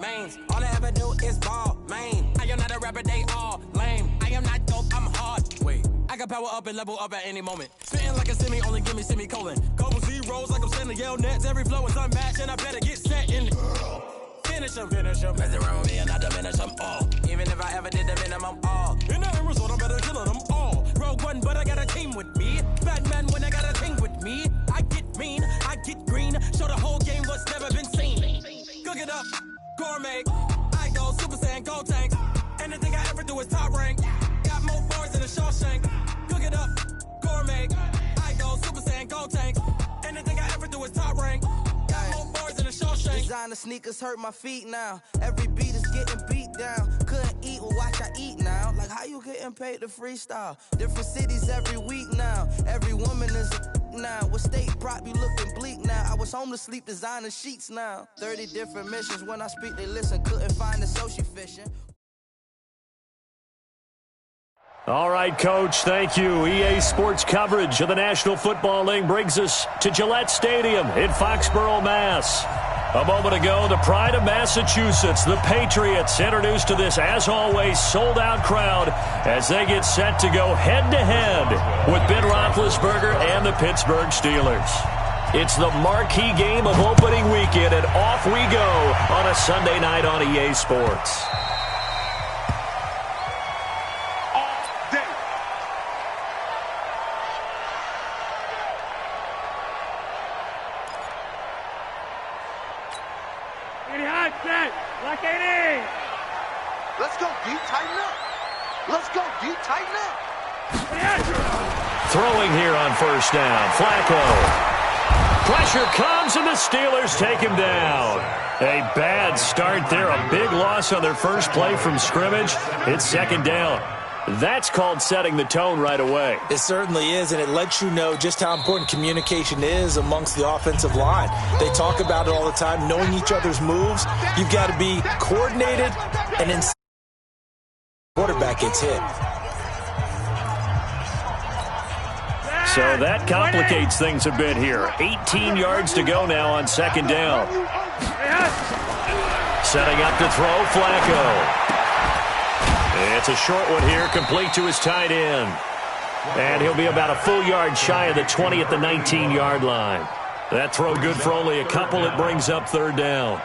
mains. All I ever do is ball, man. I am not a rapper, they all lame. I am not dope, I'm hard. Wait, I can power up and level up at any moment. Spitting like a semi, only give me semicolon. Couple zeros like I'm sending yell nets. Every flow is unmatched, and I better get set in. Finish them. Mess around with me and I diminish them all. Even if I ever did the minimum, all. In the end result, I'm better killing them all. Rogue one, but I got a team with me. Batman when I got a team with me. I get mean, I get green. Show the whole game what's never been seen. Cook it up, gourmet. I go Super Saiyan, gold tanks. Anything I ever do is top rank. Got more bars than a Shawshank. Cook it up, gourmet. I go Super Saiyan, gold tanks. Anything I ever do is top rank. Got more bars than a Shawshank. Designer sneakers hurt my feet now. Every beat is getting beat down. Couldn't eat, well watch I eat now. Like how you getting paid to freestyle? Different cities every week now. Every woman is a now. What state prop you looking bleak now? I was home to sleep designer sheets now. 30 different missions. When I speak they listen. Couldn't find the social fishing. All right, Coach, thank you. EA Sports coverage of the National Football League brings us to Gillette Stadium in Foxborough, Mass. A moment ago, the pride of Massachusetts, the Patriots, introduced to this, as always, sold-out crowd as they get set to go head-to-head with Ben Roethlisberger and the Pittsburgh Steelers. It's the marquee game of opening weekend, and off we go on a Sunday night on EA Sports. Let's go, D, tighten up. Let's go, D, tighten up. Throwing here on first down, Flacco. Pressure comes and the Steelers take him down. A bad start there, a big loss on their first play from scrimmage. It's second down. That's called setting the tone right away. It certainly is, and it lets you know just how important communication is amongst the offensive line. They talk about it all the time, knowing each other's moves. You've got to be coordinated, and then the quarterback gets hit. So that complicates things a bit here. 18 yards to go now on second down. Setting up to throw, Flacco. It's a short one here, complete to his tight end. And he'll be about a full yard shy of the 20 at the 19-yard line. That throw good for only a couple. It brings up third down.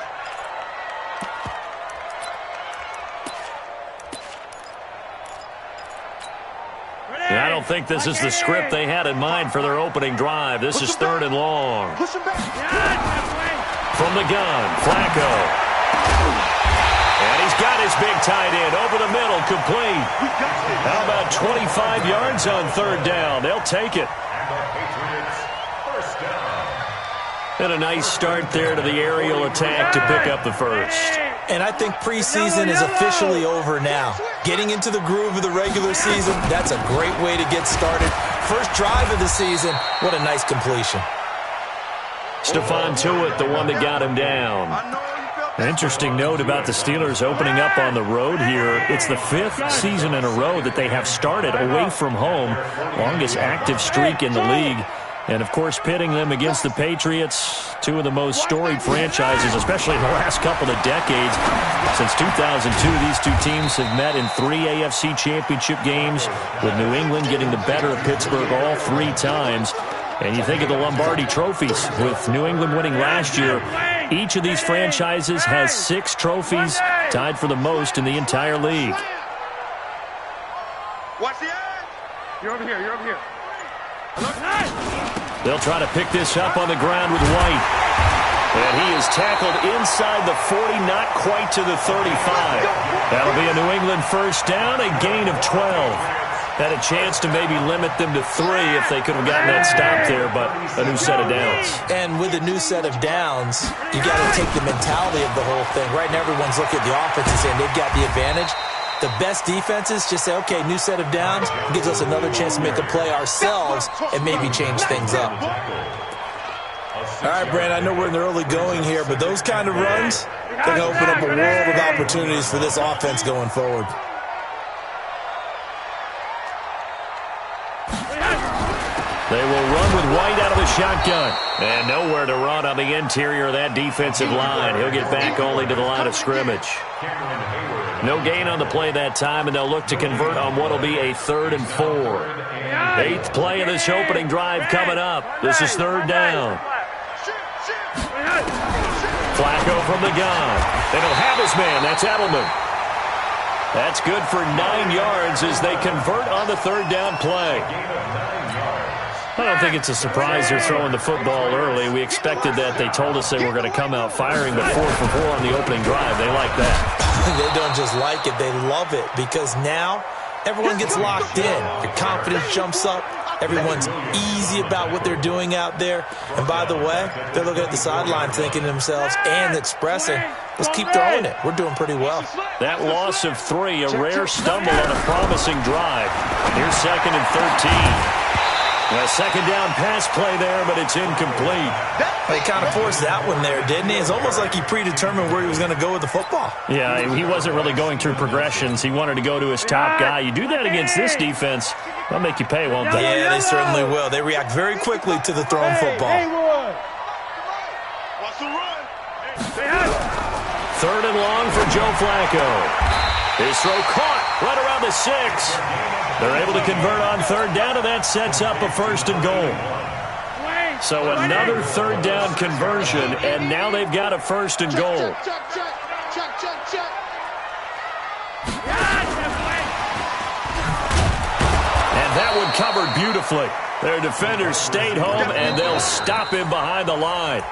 I don't think this is the script they had in mind for their opening drive. This is third and long. From the gun, Flacco. And he's got his big tight end over the middle, complete. How about 25 yards on third down? They'll take it. And a nice start there to the aerial attack to pick up the first. And I think preseason is officially over now. Getting into the groove of the regular season, that's a great way to get started. First drive of the season, what a nice completion. Stephon Tuitt, the one that got him down. An interesting note about the Steelers opening up on the road here. It's the 5th season in a row that they have started away from home. Longest active streak in the league. And, of course, pitting them against the Patriots, two of the most storied franchises, especially in the last couple of decades. Since 2002, these two teams have met in 3 AFC championship games, with New England getting the better of Pittsburgh all 3 times. And you think of the Lombardi trophies, with New England winning last year. Each of these franchises has 6 trophies, tied for the most in the entire league. Watch the eye. You're over here. You're over here. They'll try to pick this up on the ground with White. And he is tackled inside the 40, not quite to the 35. That'll be a New England first down, a gain of 12. Had a chance to maybe limit them to 3 if they could have gotten that stop there, but a new set of downs. And with a new set of downs, you got to take the mentality of the whole thing. Right now, everyone's looking at the offense and saying they've got the advantage. The best defenses just say, okay, new set of downs, gives us another chance to make a play ourselves and maybe change things up. All right, Brand, I know we're in the early going here, but those kind of runs can open up a world of opportunities for this offense going forward. They will run with White out of the shotgun. And nowhere to run on the interior of that defensive line. He'll get back only to the line of scrimmage. No gain on the play that time, and they'll look to convert on what will be a 3rd and 4. 8th play of this opening drive coming up. This is 3rd down. Flacco from the gun. They don't have his man. That's Edelman. That's good for 9 yards as they convert on the 3rd down play. I don't think it's a surprise they're throwing the football early. We expected that. They told us they were going to come out firing, but 4 for 4 on the opening drive. They like that. They don't just like it. They love it because now everyone gets locked in. Your confidence jumps up. Everyone's easy about what they're doing out there. And by the way, they're looking at the sideline thinking to themselves and expressing, let's keep throwing it. We're doing pretty well. That loss of 3, a rare stumble on a promising drive. Here's 2nd and 13. A 2nd down pass play there, but it's incomplete. He kind of forced that one there, didn't he? It's almost like he predetermined where he was going to go with the football. Yeah, he wasn't really going through progressions. He wanted to go to his top guy. You do that against this defense, they'll make you pay, won't they? Yeah, they certainly will. They react very quickly to the thrown football. 3rd and long for Joe Flacco. His throw caught right around the 6. They're able to convert on 3rd down, and that sets up a 1st and goal. So another 3rd down conversion, and now they've got a 1st and goal. And that one covered beautifully. Their defenders stayed home, and they'll stop him behind the line.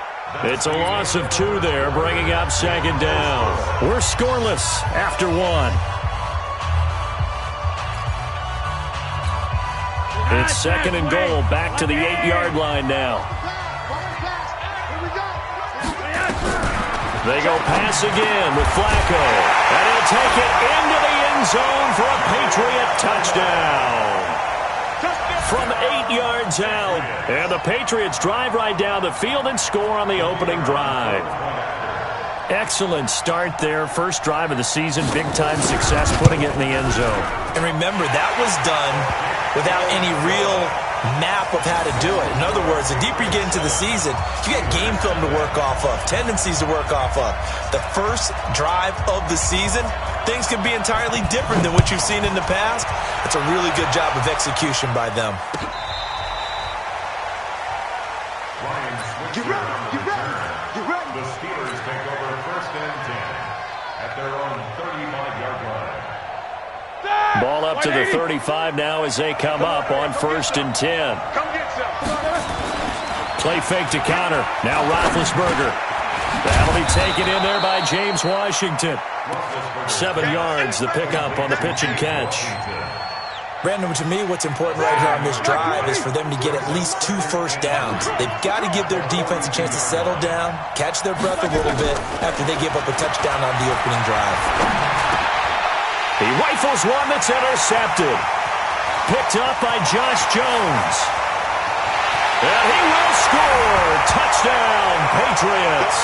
It's a loss of 2 there, bringing up 2nd down. We're scoreless after 1. It's 2nd and goal, back to the 8-yard line now. They go pass again with Flacco. And he'll take it into the end zone for a Patriot touchdown. From 8 yards out. And the Patriots drive right down the field and score on the opening drive. Excellent start there. First drive of the season. Big-time success putting it in the end zone. And remember, that was done without any real map of how to do it. In other words, the deeper you get into the season, you got game film to work off of, tendencies to work off of. The first drive of the season, things can be entirely different than what you've seen in the past. It's a really good job of execution by them. Get ready, get ready, get ready. The Steelers take over 1st and 10 at their own 35-yard line. Ball up to the 35 now as they come up on 1st and 10. Play fake to counter. Now Roethlisberger. That'll be taken in there by James Washington. 7 yards, the pickup on the pitch and catch. Brandon, to me, what's important right here on this drive is for them to get at least 2 first downs. They've got to give their defense a chance to settle down, catch their breath a little bit after they give up a touchdown on the opening drive. He rifles one that's intercepted. Picked up by Josh Jones. And he will score. Touchdown, Patriots.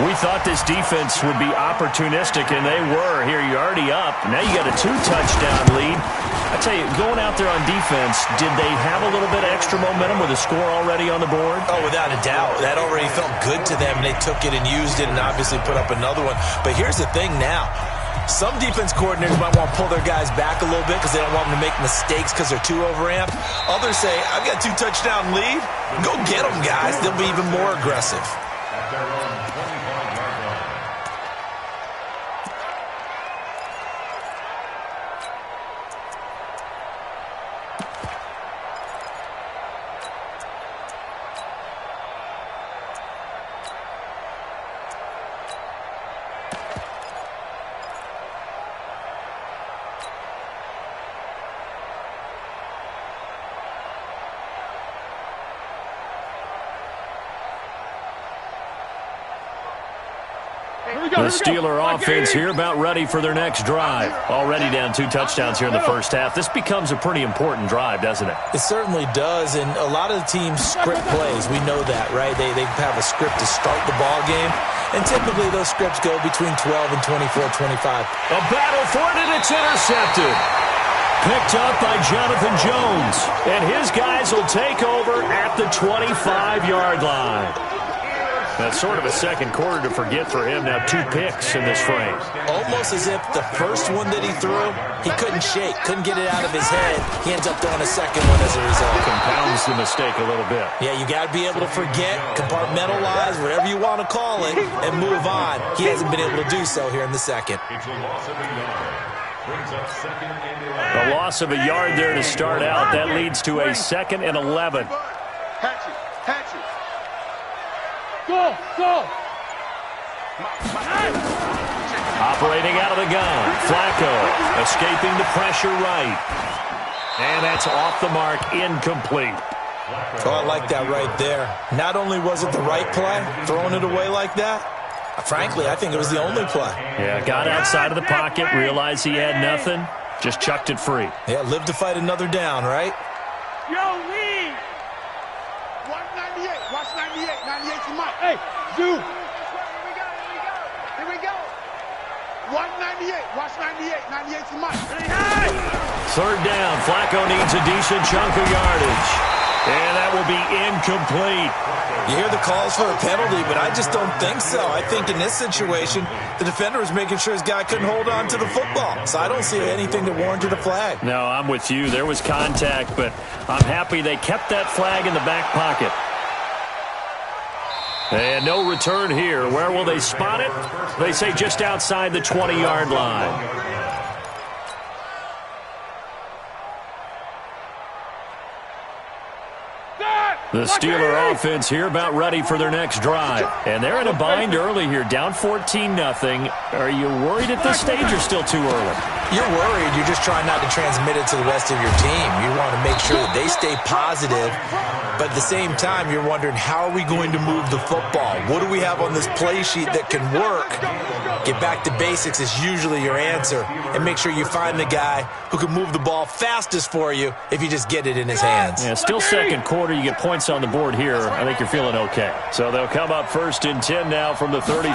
We thought this defense would be opportunistic, and they were. Here, you're already up. Now you got a 2-touchdown lead. I tell you, going out there on defense, did they have a little bit of extra momentum with a score already on the board? Oh, without a doubt. That already felt good to them. They took it and used it and obviously put up another one. But here's the thing now. Some defense coordinators might want to pull their guys back a little bit because they don't want them to make mistakes because they're too overamped. Others say, I've got a 2-touchdown lead. Go get them, guys. They'll be even more aggressive. At their own 25-yard line. The Steeler offense here about ready for their next drive. Already down 2 touchdowns here in the first half. This becomes a pretty important drive, doesn't it? It certainly does, and a lot of the teams script plays. We know that, right? They have a script to start the ball game, and typically those scripts go between 12 and 24, 25. A battle for it, and it's intercepted. Picked up by Jonathan Jones. And his guys will take over at the 25-yard line. That's sort of a second quarter to forget for him. Now 2 picks in this frame. Almost as if the first one that he threw, he couldn't shake, couldn't get it out of his head. He ends up throwing a second one as a result. Compounds the mistake a little bit. Yeah, you got to be able to forget, compartmentalize, whatever you want to call it, and move on. He hasn't been able to do so here in the second. It's a loss of a yard. Brings up 2nd and 11. A loss of a yard there to start out. That leads to a 2nd and 11. Hatch it. Go! Operating out of the gun. Flacco escaping the pressure right. And that's off the mark, incomplete. Oh, I like that right there. Not only was it the right play, throwing it away like that, frankly, I think it was the only play. Yeah, got outside of the pocket, realized he had nothing, just chucked it free. Yeah, live to fight another down, right? Yo, Lee! Watch 98. Watch 98. 98 to Mike. Hey, Zoo! Here we go. Watch 98. Watch 98. 98 to Mike. Third down. Flacco needs a decent chunk of yardage. And that will be incomplete. You hear the calls for a penalty, but I just don't think so. I think in this situation, the defender was making sure his guy couldn't hold on to the football. So I don't see anything that warranted a flag. No, I'm with you. There was contact, but I'm happy they kept that flag in the back pocket. And no return here. Where will they spot it? They say just outside the 20-yard line. The Steeler offense here about ready for their next drive. And they're in a bind early here, down 14-0. Are you worried at this stage or still too early? You're worried. You're just trying not to transmit it to the rest of your team. You want to make sure that they stay positive. But at the same time, you're wondering, how are we going to move the football? What do we have on this play sheet that can work? Get back to basics is usually your answer. And make sure you find the guy who can move the ball fastest for you if you just get it in his hands. Yeah, still second quarter. You get points on the board here. I think you're feeling okay. So they'll come up 1st and 10 now from the 33.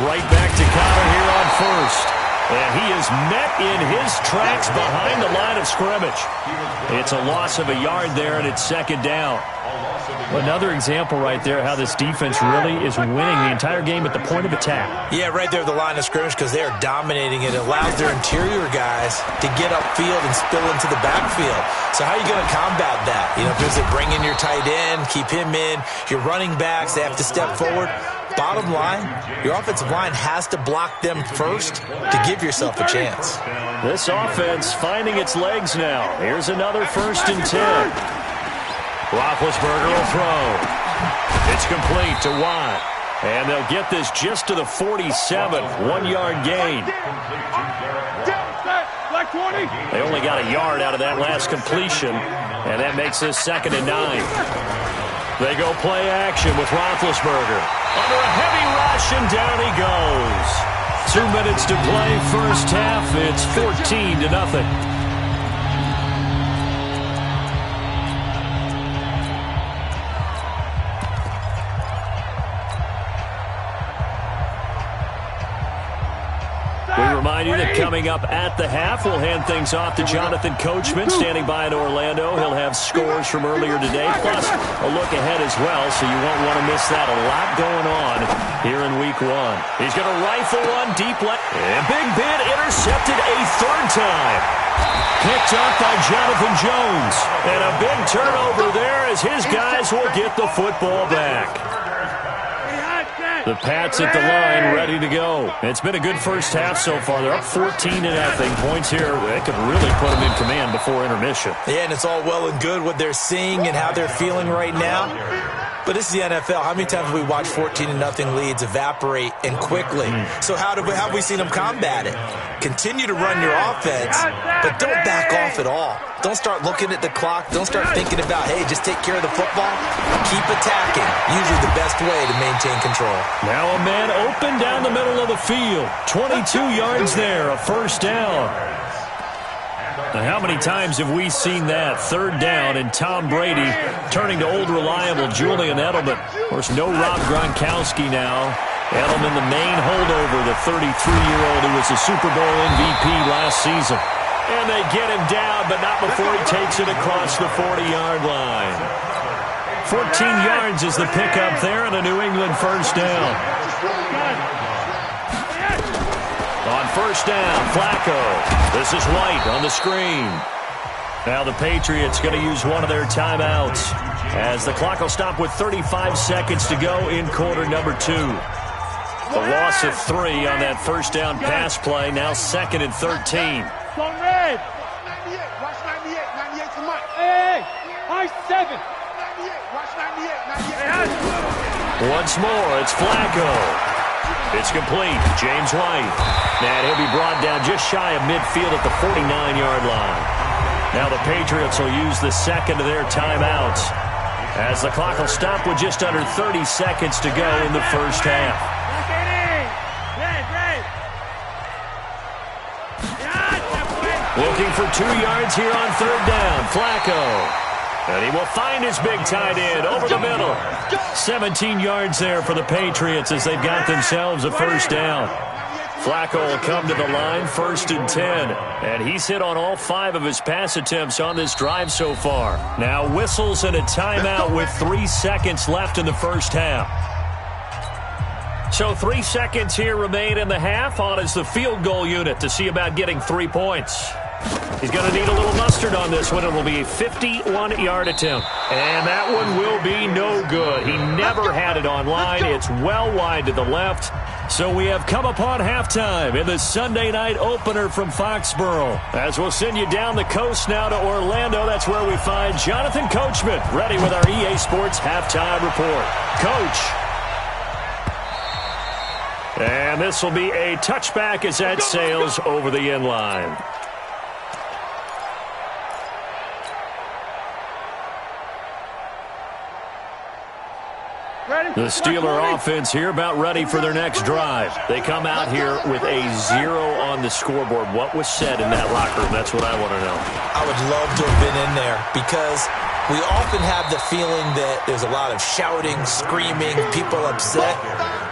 Right back to Connor here on first. And he is met in his tracks behind the line of scrimmage. It's a loss of a yard there, and it's 2nd down. Another example right there how this defense really is winning the entire game at the point of attack. Yeah, right there at the line of scrimmage because they are dominating it. It allows their interior guys to get upfield and spill into the backfield. So how are you going to combat that? You know, does it bring in your tight end, keep him in? Your running backs, they have to step forward. Bottom line, your offensive line has to block them first to give yourself a chance. This offense finding its legs now. Here's another 1st and 10. Roethlisberger will throw. It's complete to Watt. And they'll get this just to the 47. 1-yard gain. They only got a yard out of that last completion. And that makes this 2nd and 9. They go play action with Roethlisberger. Under a heavy rush, and down he goes. 2 minutes to play, first half. It's 14-0. Remind you that coming up at the half, we'll hand things off to Jonathan Coachman, standing by in Orlando. He'll have scores from earlier today, plus a look ahead as well, so you won't want to miss that. A lot going on here in Week 1. He's going to rifle one deep left. And Big Ben intercepted a 3rd time. Picked up by Jonathan Jones. And a big turnover there as his guys will get the football back. The Pats at the line, ready to go. It's been a good first half so far. They're up 14-0. Points here. They could really put them in command before intermission. Yeah, and it's all well and good what they're seeing and how they're feeling right now. But this is the NFL. How many times have we watched 14-0 leads evaporate and quickly? So how have we seen them combat it? Continue to run your offense, but don't back off at all. Don't start looking at the clock. Don't start thinking about, hey, just take care of the football. Keep attacking. Usually the best way to maintain control. Now a man open down the middle of the field. 22 yards there, a 1st down. Now, how many times have we seen that? 3rd down, and Tom Brady turning to old reliable Julian Edelman. Of course, no Rob Gronkowski now. Edelman, the main holdover, the 33-year-old who was the Super Bowl MVP last season. And they get him down, but not before he takes it across the 40-yard line. 14 yards is the pickup there and a New England first down. On first down, Flacco. This is White on the screen. Now the Patriots going to use one of their timeouts as the clock will stop with 35 seconds to go in quarter number 2. The loss of 3 on that first down pass play, now 2nd and 13. Red. Watch 98. 98 to Mike. Hey, I 7. 98. Watch 98. 98. Once more, it's Flacco. It's complete. James White. And he'll be brought down just shy of midfield at the 49-yard line. Now the Patriots will use the second of their timeouts as the clock will stop with just under 30 seconds to go in the first half. Looking for 2 yards here on third down. Flacco. And he will find his big tight end over the middle. 17 yards there for the Patriots as they've got themselves a first down. Flacco will come to the line, 1st and 10. And he's hit on all 5 of his pass attempts on this drive so far. Now whistles and a timeout with 3 seconds left in the first half. So 3 seconds here remain in the half. On is the field goal unit to see about getting 3 points. He's going to need a little mustard on this one. It will be a 51-yard attempt. And that one will be no good. He never had it on line. It's well wide to the left. So we have come upon halftime in the Sunday night opener from Foxborough. As we'll send you down the coast now to Orlando, that's where we find Jonathan Coachman ready with our EA Sports halftime report. Coach. And this will be a touchback as that sails over the end line. The Steeler offense here about ready for their next drive. They come out here with a 0 on the scoreboard. What was said in that locker room? That's what I want to know. I would love to have been in there because we often have the feeling that there's a lot of shouting, screaming, people upset.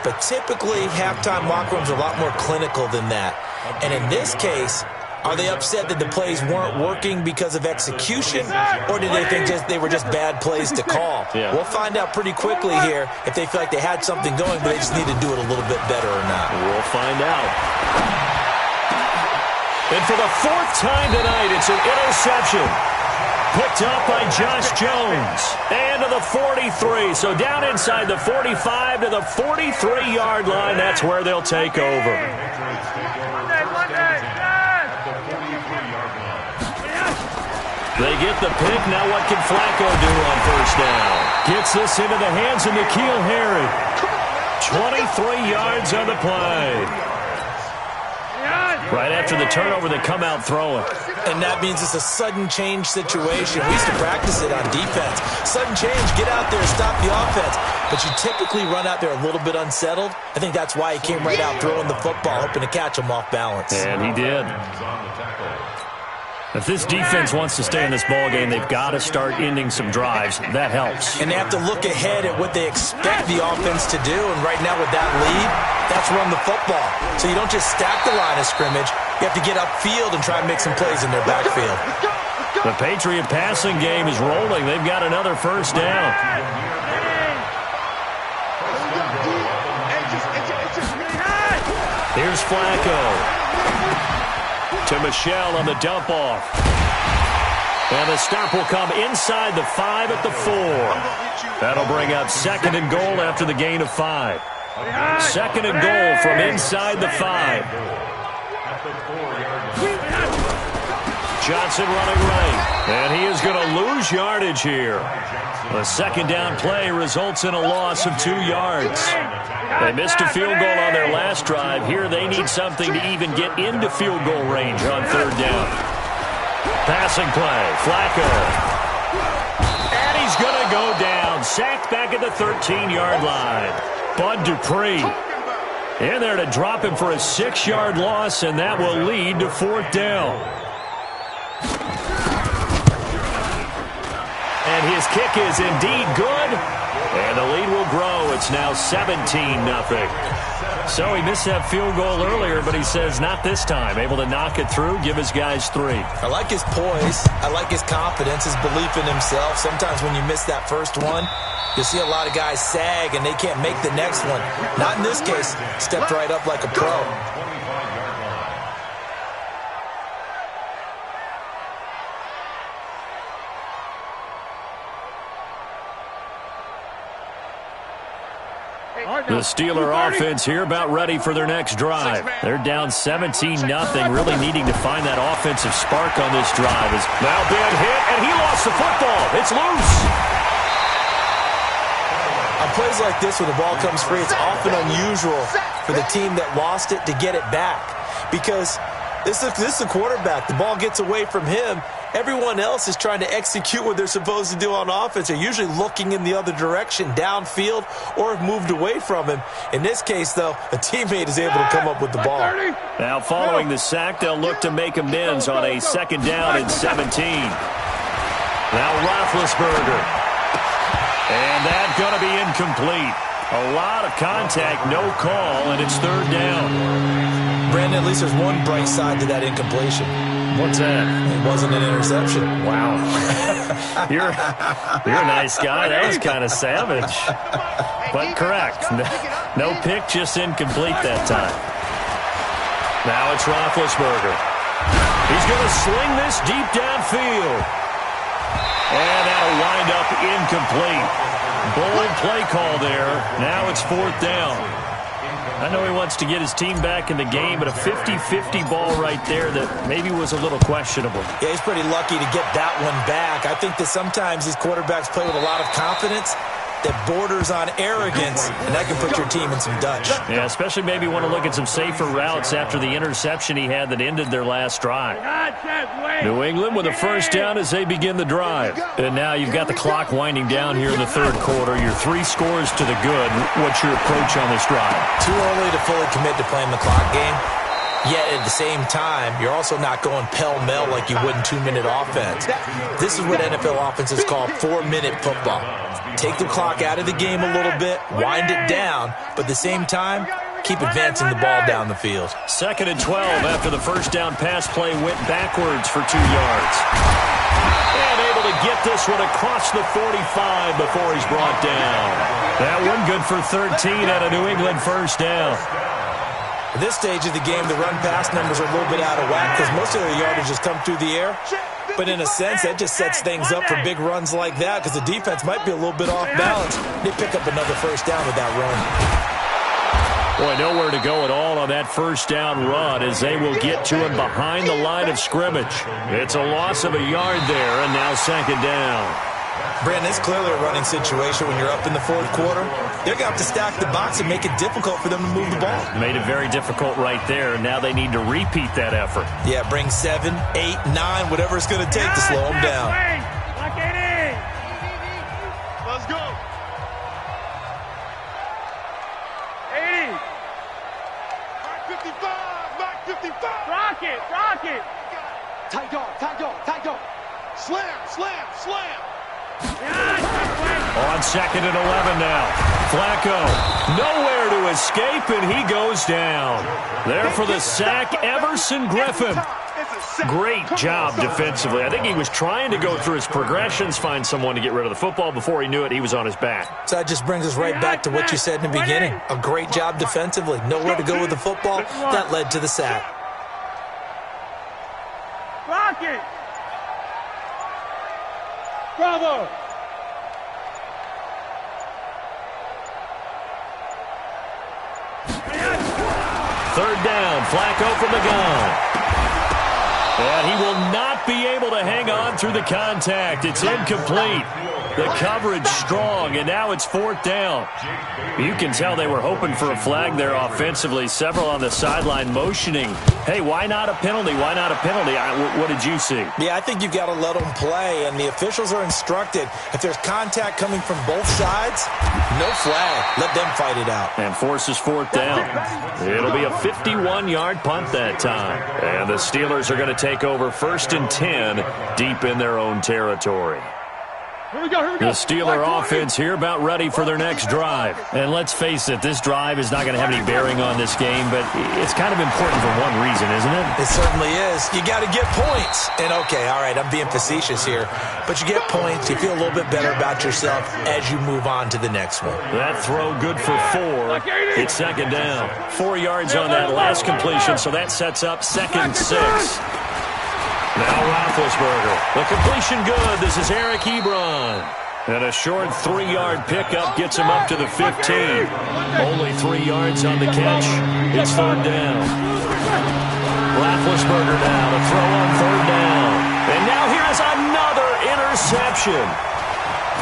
But typically, halftime locker rooms are a lot more clinical than that. And in this case, are they upset that the plays weren't working because of execution, or did they think they were just bad plays to call? Yeah. We'll find out pretty quickly here if they feel like they had something going, but they just need to do it a little bit better or not. We'll find out. And for the 4th time tonight, it's an interception. Picked up by Josh Jones. And to the 43. So down inside the 45 to the 43-yard line. That's where they'll take over. They get the pick. Now what can Flacco do on first down? Gets this into the hands of N'Keal Harry. 23 yards on the play. Right after the turnover, they come out throwing. And that means it's a sudden change situation. We used to practice it on defense. Sudden change, get out there, stop the offense. But you typically run out there a little bit unsettled. I think that's why he came right out throwing the football, hoping to catch him off balance. And he did. If this defense wants to stay in this ballgame, they've got to start ending some drives. That helps. And they have to look ahead at what they expect the offense to do. And right now with that lead, that's run the football. So you don't just stack the line of scrimmage. You have to get upfield and try and make some plays in their backfield. The Patriot passing game is rolling. They've got another first down. Here's Flacco. To Michelle on the dump-off. And the stop will come inside the 5 at the 4. That'll bring up 2nd and goal after the gain of 5. 2nd and goal from inside the 5. Johnson running right. And he is going to lose yardage here. A 2nd down play results in a loss of 2 yards. They missed a field goal on their last drive. Here they need something to even get into field goal range on 3rd down. Passing play, Flacco. And he's going to go down. Sacked back at the 13-yard line. Bud Dupree in there to drop him for a 6-yard loss, and that will lead to 4th down. And his kick is indeed good. And the lead will grow. It's now 17-0. So he missed that field goal earlier, but he says not this time. Able to knock it through, give his guys 3. I like his poise. I like his confidence, his belief in himself. Sometimes when you miss that first one, you see a lot of guys sag and they can't make the next one. Not in this case. Stepped right up like a pro. The Steeler offense here about ready for their next drive. They're down 17-0, really needing to find that offensive spark on this drive. Now bad hit, and he lost the football. It's loose. On plays like this where the ball comes free, it's often unusual for the team that lost it to get it back. Because this is the quarterback. The ball gets away from him. Everyone else is trying to execute what they're supposed to do on offense. They're usually looking in the other direction, downfield, or have moved away from him. In this case, though, a teammate is able to come up with the ball. Now, following the sack, they'll look to make amends on a 2nd down and 17. Now, Roethlisberger. And that's going to be incomplete. A lot of contact, no call, and it's 3rd down. Brandon, at least there's one bright side to that incompletion. What's that? It wasn't an interception. Wow. You're a nice guy. That was kind of savage. But correct. No pick, just incomplete that time. Now it's Roethlisberger. He's going to sling this deep downfield. And that'll wind up incomplete. Bold play call there. Now it's 4th down. I know he wants to get his team back in the game, but a 50-50 ball right there that maybe was a little questionable. Yeah, he's pretty lucky to get that one back. I think that sometimes these quarterbacks play with a lot of confidence that borders on arrogance, and that can put your team in some Dutch. Yeah, especially maybe want to look at some safer routes after the interception he had that ended their last drive. New England with a 1st down as they begin the drive. And now you've got the clock winding down here in the 3rd quarter. Your 3 scores to the good. What's your approach on this drive? Too early to fully commit to playing the clock game. Yet at the same time, you're also not going pell-mell like you would in 2-minute offense. This is what NFL offenses call 4-minute football. Take the clock out of the game a little bit, wind it down, but at the same time, keep advancing the ball down the field. 2nd and 12 after the 1st down pass play went backwards for 2 yards. And able to get this one across the 45 before he's brought down. That one good for 13 at a New England 1st down. At this stage of the game, the run-pass numbers are a little bit out of whack because most of their yardage has come through the air. But in a sense, that just sets things up for big runs like that because the defense might be a little bit off balance. They pick up another 1st down with that run. Boy, nowhere to go at all on that 1st down run as they will get to him behind the line of scrimmage. It's a loss of a yard there, and now 2nd down. Brandon, it's clearly a running situation when you're up in the 4th quarter. They're going to have to stack the box and make it difficult for them to move the ball. Made it very difficult right there. Now they need to repeat that effort. Yeah, bring 7, 8, 9, whatever it's going to take to slow them down. Let's go. 80. Mark 55. Rock it. Tight dog. Slam. On 2nd and 11 now. Flacco, nowhere to escape, and he goes down. There for the sack, Everson Griffin. Great job defensively. I think he was trying to go through his progressions, find someone to get rid of the football. Before he knew it, he was on his back. So that just brings us right back to what you said in the beginning. A great job defensively. Nowhere to go with the football. That led to the sack. Rock it. Bravo. Third down, Flacco from the gun. And he will not be able to hang on through the contact. It's incomplete. The coverage strong, and now it's 4th down. You can tell they were hoping for a flag there offensively. Several on the sideline motioning. Hey, why not a penalty? Why not a penalty? What did you see? Yeah, I think you've got to let them play, and the officials are instructed. If there's contact coming from both sides, no flag. Let them fight it out. And forces 4th down. It'll be a 51-yard punt that time. And the Steelers are going to take over 1st and 10 deep in their own territory. The Steeler offense here about ready for their next drive. And let's face it, this drive is not going to have any bearing on this game, but it's kind of important for one reason, isn't it? It certainly is. You got to get points. And, okay, all right, I'm being facetious here, but you get points, you feel a little bit better about yourself as you move on to the next one. That throw good for 4. It's second down. 4 yards on that last completion, so that sets up 2nd and 6. Now Roethlisberger. The completion good. This is Eric Ebron. And a short 3-yard pickup gets him up to the 15. Only 3 yards on the catch. It's 3rd down. Roethlisberger now to throw on 3rd down. And now here's another interception.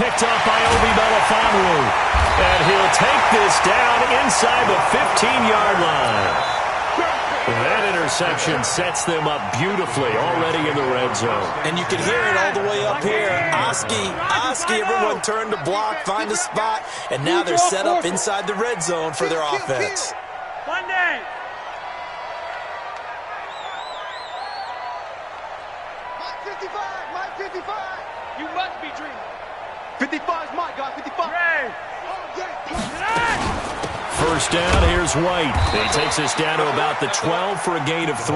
Picked up by Obi Melifonwu. And he'll take this down inside the 15-yard line. That interception sets them up beautifully already in the red zone. And you can hear it all the way up here. Oski, everyone turned to block, find a spot, and now they're set up inside the red zone for their offense. Monday. Mike 55. You must be dreaming. 55 is my guy. 55. Ray. First down, here's White. He takes us down to about the 12 for a gain of 3.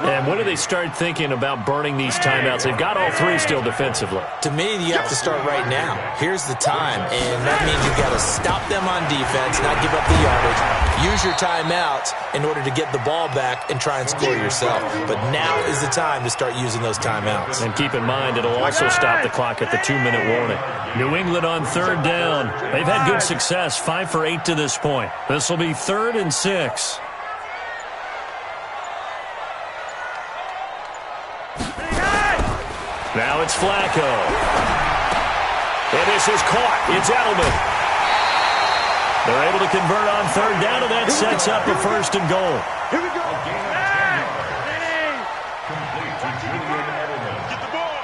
And when do they start thinking about burning these timeouts? They've got all 3 still defensively. To me, you have to start right now. Here's the time, and that means you've got to stop them on defense, not give up the yardage. Use your timeouts in order to get the ball back and try and score yourself. But now is the time to start using those timeouts. And keep in mind, it'll also stop the clock at the 2-minute warning. New England on 3rd down. They've had good success, 5 for 8 to this point. This will be 3rd and 6. Now it's Flacco. And this is caught. It's Edelman. They're able to convert on 3rd down, and that sets up a 1st and goal. Here we go. Complete to Julian Edelman. Get the ball.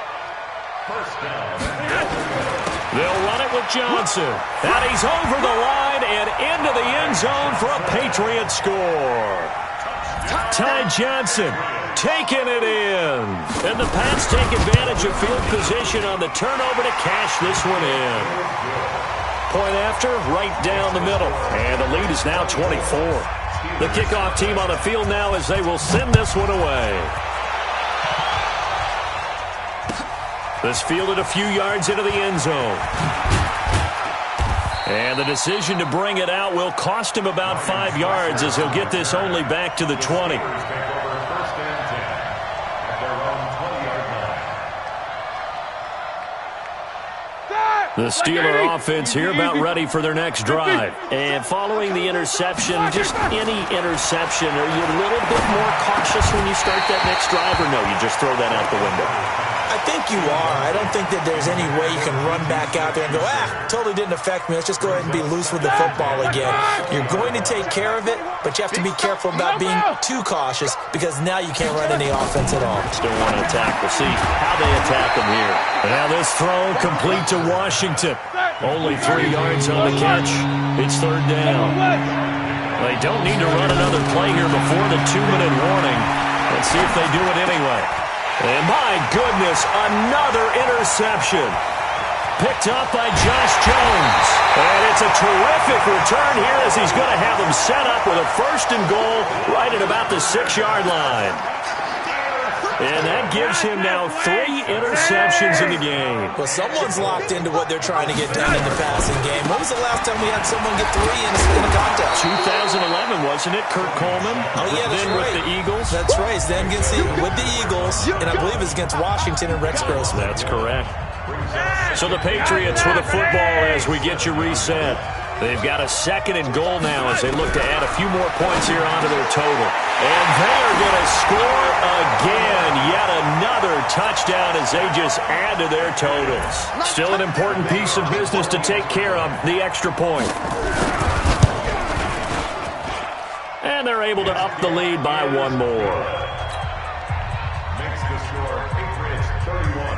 First down. They'll run it with Johnson. And he's over the line and into the end zone for a Patriot score. Ty Johnson taking it in. And the Pats take advantage of field position on the turnover to cash this one in. Point after, right down the middle. And the lead is now 24. The kickoff team on the field now as they will send this one away. This fielded a few yards into the end zone. And the decision to bring it out will cost him about 5 yards as he'll get this only back to the 20. The Steeler offense here about ready for their next drive. And following the interception, just any interception, are you a little bit more cautious when you start that next drive, or no, you just throw that out the window? I think you are. I don't think that there's any way you can run back out there and go, totally didn't affect me. Let's just go ahead and be loose with the football again. You're going to take care of it, but you have to be careful about being too cautious because now you can't run any offense at all. Still want to attack. We'll see how they attack them here. And now this throw complete to Washington. Only 3 yards on the catch. It's 3rd down. They don't need to run another play here before the 2-minute warning. Let's see if they do it anyway. And my goodness, another interception. Picked up by Josh Jones. And it's a terrific return here as he's going to have them set up with a 1st and goal right at about the 6-yard line. And that gives him now 3 interceptions in the game. Well, someone's locked into what they're trying to get done in the passing game. When was the last time we had someone get 3 in a contest? 2011, wasn't it? Kurt Coleman. Oh, yeah, that's then right. With the Eagles. That's right. Then with the Eagles, and I believe it's against Washington and Rex Grossman. That's correct. So the Patriots with the football as we get you reset. They've got a 2nd and goal now as they look to add a few more points here onto their total. And they're going to score again. Yet another touchdown as they just add to their totals. Still an important piece of business to take care of, the extra point. And they're able to up the lead by 1 more. Makes the score Patriots 31.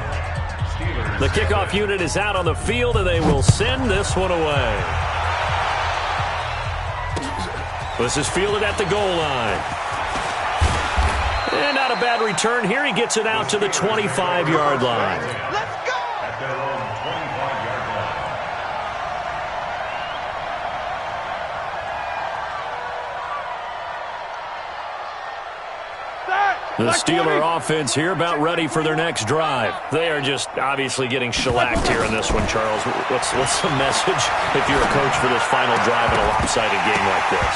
Steelers. The kickoff unit is out on the field, and they will send this one away. This is fielded at the goal line. And not a bad return here. He gets it out to the 25-yard line. Let's go! At their own The Steeler offense here about ready for their next drive. They are just obviously getting shellacked here in this one, Charles. What's the message if you're a coach for this final drive in a lopsided game like this?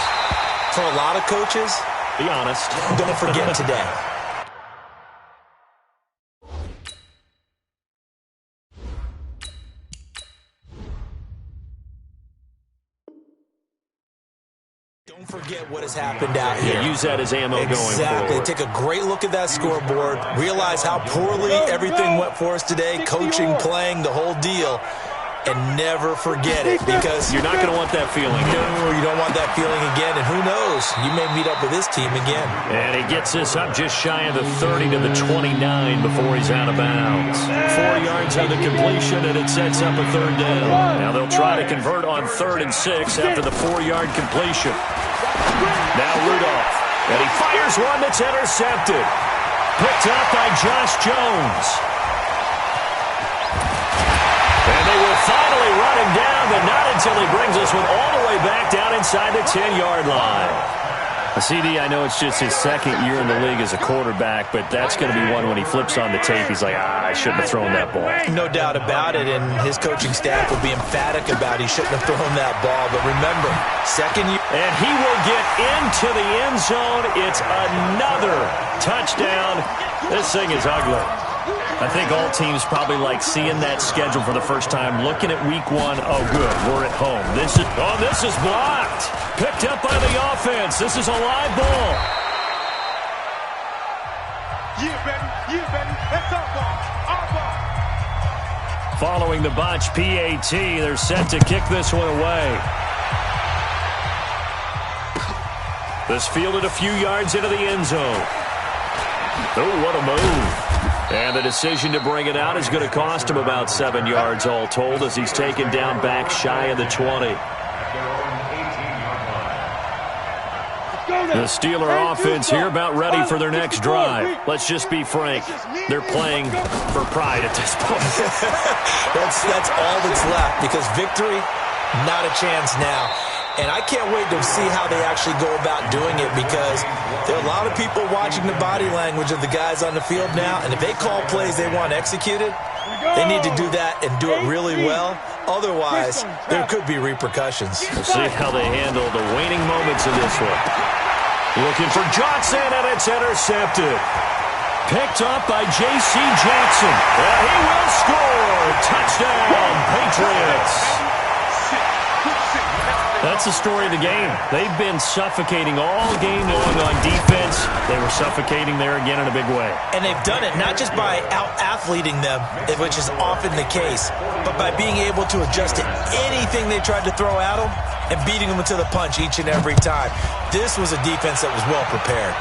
For a lot of coaches, be honest, don't forget today. Don't forget what has happened out here. Use that as ammo going forward. Exactly. Take a great look at that scoreboard. Realize how poorly everything went for us today. Coaching, playing, the whole deal. And never forget it, because you're not going to want that feeling. No, you don't want that feeling again. And who knows? You may meet up with this team again. And he gets this up just shy of the 30 to the 29 before he's out of bounds. 4 yards on the completion, and it sets up a third down. Now they'll try to convert on 3rd and 6 after the 4-yard completion. Now Rudolph, and he fires one that's intercepted. Picked up by Josh Jones. And they will finally run him down, but not until he brings this one all the way back down inside the 10-yard line. CD, I know it's just his 2nd year in the league as a quarterback, but that's going to be one when he flips on the tape. He's like, I shouldn't have thrown that ball. No doubt about it, and his coaching staff will be emphatic about he shouldn't have thrown that ball. But remember, 2nd year. And he will get into the end zone. It's another touchdown. This thing is ugly. I think all teams probably like seeing that schedule for the first time, looking at week 1. Oh, good, we're at home. This is blocked. Picked up by the offense. This is a live ball. Yeah, baby. That's our ball. Following the botch PAT, they're set to kick this one away. This fielded a few yards into the end zone. Oh, what a move. And the decision to bring it out is going to cost him about 7 yards all told, as he's taken down back shy of the 20. The Steeler offense here about ready for their next drive. Let's just be frank. They're playing for pride at this point. That's all that's left, because victory, not a chance now. And I can't wait to see how they actually go about doing it, because there are a lot of people watching the body language of the guys on the field now, and if they call plays they want executed, they need to do that and do it really well. Otherwise, there could be repercussions. We'll see how they handle the waning moments of this one. Looking for Johnson, and it's intercepted. Picked up by J.C. Jackson. And he will score. Touchdown, Patriots. That's the story of the game. They've been suffocating all game long on defense. They were suffocating there again in a big way. And they've done it not just by out-athleting them, which is often the case, but by being able to adjust to anything they tried to throw at them and beating them to the punch each and every time. This was a defense that was well prepared.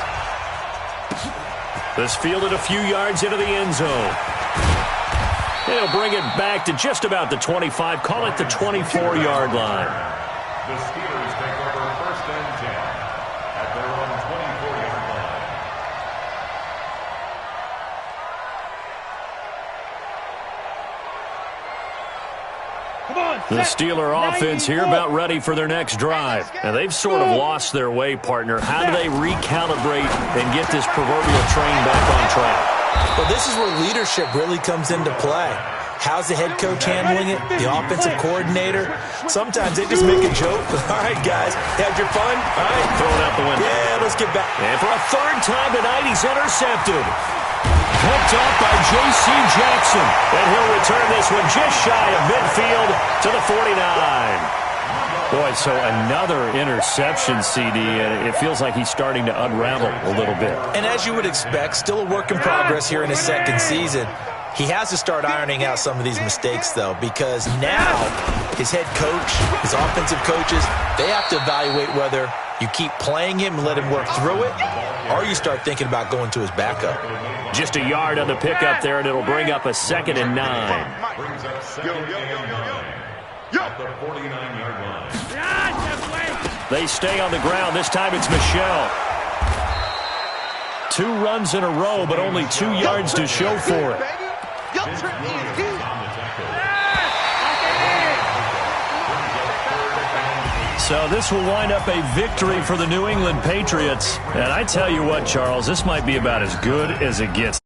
This fielded a few yards into the end zone. They'll bring it back to just about the 25, call it the 24-yard line. The Steelers take over 1st and 10 at their own 24-yard line. The Steeler offense here about ready for their next drive. Now, they've sort of lost their way, partner. How do they recalibrate and get this proverbial train back on track? Well, this is where leadership really comes into play. How's the head coach handling it? The offensive coordinator? Sometimes they just make a joke. All right, guys, had your fun? All right. Throw it out the window. Yeah, let's get back. And for a 3rd time tonight, he's intercepted. Picked up by J.C. Jackson. And he'll return this one just shy of midfield to the 49. Boy, so another interception, CD, and it feels like he's starting to unravel a little bit. And as you would expect, still a work in progress here in his 2nd season. He has to start ironing out some of these mistakes, though, because now his head coach, his offensive coaches, they have to evaluate whether you keep playing him and let him work through it, or you start thinking about going to his backup. Just a yard on the pickup there, and it'll bring up a 2nd and 9. Brings up 2nd and 9 at the 49-yard line. They stay on the ground. This time it's Michelle. 2 runs in a row, but only 2 yards to show for it. So this will wind up a victory for the New England Patriots. And I tell you what, Charles, this might be about as good as it gets.